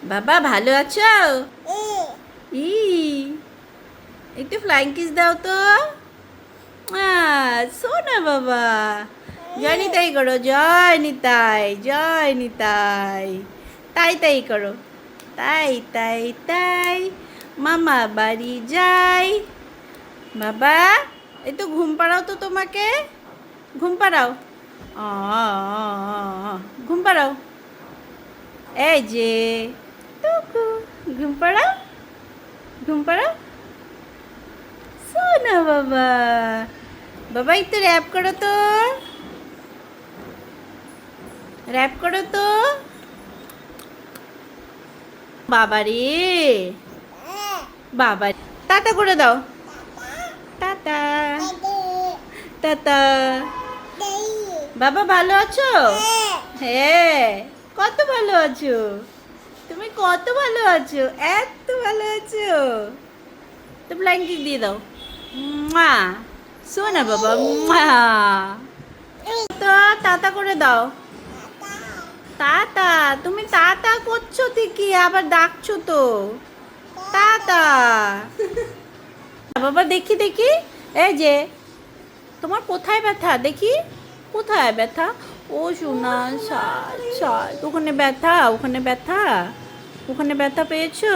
বাবা ভালো আছো? ই একটু ফ্লাইং কিস দাও তো। শোনা বাবা। জয় নিতাই করো, জয় নিতাই, জয় নিতাই। তাই তাই করো, তাই তাই তাই। মামা বাড়ি যাই। বাবা এই তো ঘুম পাড়াও তো তোমাকে, ঘুম পাড়াও। আ, ঘুম পাড়াও। এই যে টুকু, ঘুম পাড়াও, ঘুম পাড়াও। শোনা বাবা। বাবা একটু র্যাপ করো তো, র্যাপ করো তো। বাবা রে, বাবা টাটা করে দাও। Tata, tata. বাবা ভালো আছো? হ্যাঁ, কত ভালো আছো তুমি, কত ভালো আছো, এত ভালো আছো। তো ব্ল্যাঙ্কেট দিয়ে দাও। মা শোনা বাবা, মা তো টাটা করে দাও। টাটা, তুমি টাটা করছো ঠিকই, আবার ডাকছো তো। টাটা। বাবা দেখি দেখি, এই যে তোমার কোথায় ব্যথা দেখি, কোথায় ব্যথা? ও সোনা, সাত সাত, ওখানে ব্যথা, ওখানে ব্যথা, ওখানে ব্যথা পেয়েছো?